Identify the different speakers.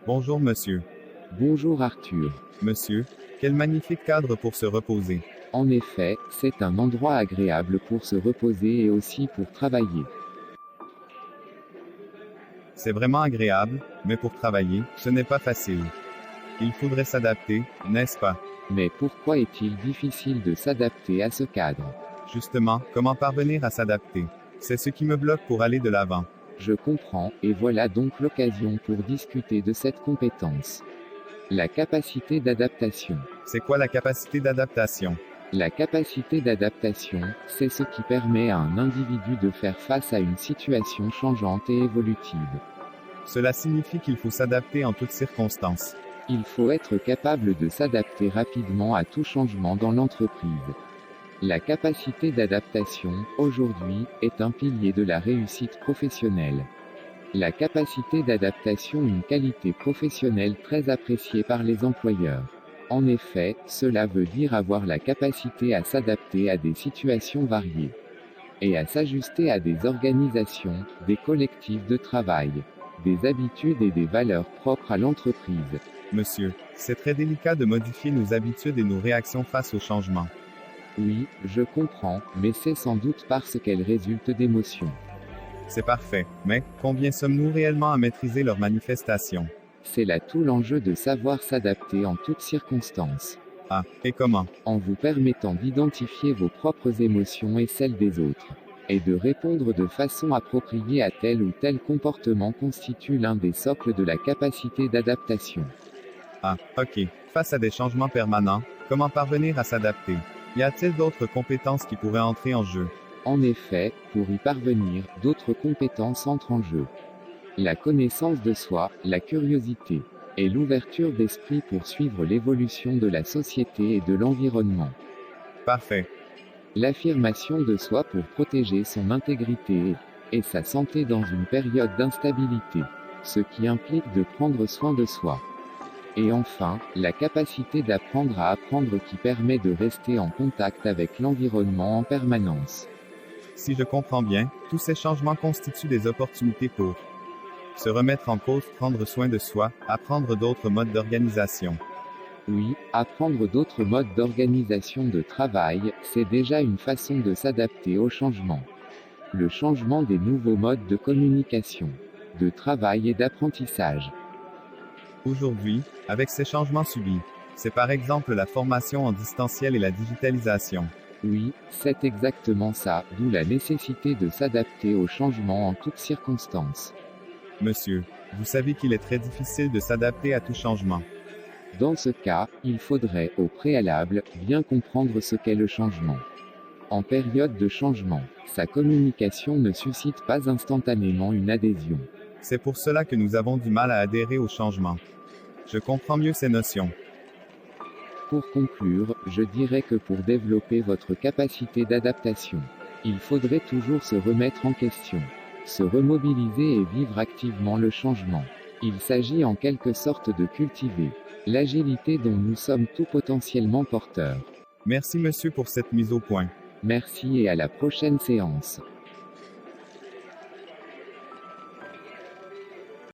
Speaker 1: Bonjour monsieur.
Speaker 2: Bonjour Arthur.
Speaker 1: Monsieur, quel magnifique cadre pour se reposer.
Speaker 2: En effet, c'est un endroit agréable pour se reposer et aussi pour travailler.
Speaker 1: C'est vraiment agréable, mais pour travailler, ce n'est pas facile. Il faudrait s'adapter, n'est-ce pas?
Speaker 2: Mais pourquoi est-il difficile de s'adapter à ce cadre?
Speaker 1: Justement, comment parvenir à s'adapter? C'est ce qui me bloque pour aller de l'avant.
Speaker 2: Je comprends, et voilà donc l'occasion pour discuter de cette compétence. La capacité d'adaptation.
Speaker 1: C'est quoi la capacité d'adaptation?
Speaker 2: La capacité d'adaptation, c'est ce qui permet à un individu de faire face à une situation changeante et évolutive.
Speaker 1: Cela signifie qu'il faut s'adapter en toutes circonstances.
Speaker 2: Il faut être capable de s'adapter rapidement à tout changement dans l'entreprise. La capacité d'adaptation, aujourd'hui, est un pilier de la réussite professionnelle. La capacité d'adaptation, une qualité professionnelle très appréciée par les employeurs. En effet, cela veut dire avoir la capacité à s'adapter à des situations variées et à s'ajuster à des organisations, des collectifs de travail, des habitudes et des valeurs propres à l'entreprise.
Speaker 1: Monsieur, c'est très délicat de modifier nos habitudes et nos réactions face au changement.
Speaker 2: Oui, je comprends, mais c'est sans doute parce qu'elles résultent d'émotions.
Speaker 1: C'est parfait, mais combien sommes-nous réellement à maîtriser leurs manifestations?
Speaker 2: C'est là tout l'enjeu de savoir s'adapter en toutes circonstances.
Speaker 1: Ah, et comment?
Speaker 2: En vous permettant d'identifier vos propres émotions et celles des autres. Et de répondre de façon appropriée à tel ou tel comportement constitue l'un des socles de la capacité d'adaptation.
Speaker 1: Ah, ok. Face à des changements permanents, comment parvenir à s'adapter? Y a-t-il d'autres compétences qui pourraient entrer en jeu?
Speaker 2: En effet, pour y parvenir, d'autres compétences entrent en jeu. La connaissance de soi, la curiosité, et l'ouverture d'esprit pour suivre l'évolution de la société et de l'environnement.
Speaker 1: Parfait.
Speaker 2: L'affirmation de soi pour protéger son intégrité et sa santé dans une période d'instabilité, ce qui implique de prendre soin de soi. Et enfin, la capacité d'apprendre à apprendre qui permet de rester en contact avec l'environnement en permanence.
Speaker 1: Si je comprends bien, tous ces changements constituent des opportunités pour se remettre en cause, prendre soin de soi, apprendre d'autres modes d'organisation.
Speaker 2: Oui, apprendre d'autres modes d'organisation de travail, c'est déjà une façon de s'adapter au changement. Le changement des nouveaux modes de communication, de travail et d'apprentissage.
Speaker 1: Aujourd'hui, avec ces changements subis, c'est par exemple la formation en distanciel et la digitalisation.
Speaker 2: Oui, c'est exactement ça, d'où la nécessité de s'adapter au changement en toutes circonstances.
Speaker 1: Monsieur, vous savez qu'il est très difficile de s'adapter à tout changement.
Speaker 2: Dans ce cas, il faudrait, au préalable, bien comprendre ce qu'est le changement. En période de changement, sa communication ne suscite pas instantanément une adhésion.
Speaker 1: C'est pour cela que nous avons du mal à adhérer au changement. Je comprends mieux ces notions.
Speaker 2: Pour conclure, je dirais que pour développer votre capacité d'adaptation, il faudrait toujours se remettre en question, se remobiliser et vivre activement le changement. Il s'agit en quelque sorte de cultiver l'agilité dont nous sommes tous potentiellement porteurs.
Speaker 1: Merci monsieur pour cette mise au point.
Speaker 2: Merci et à la prochaine séance.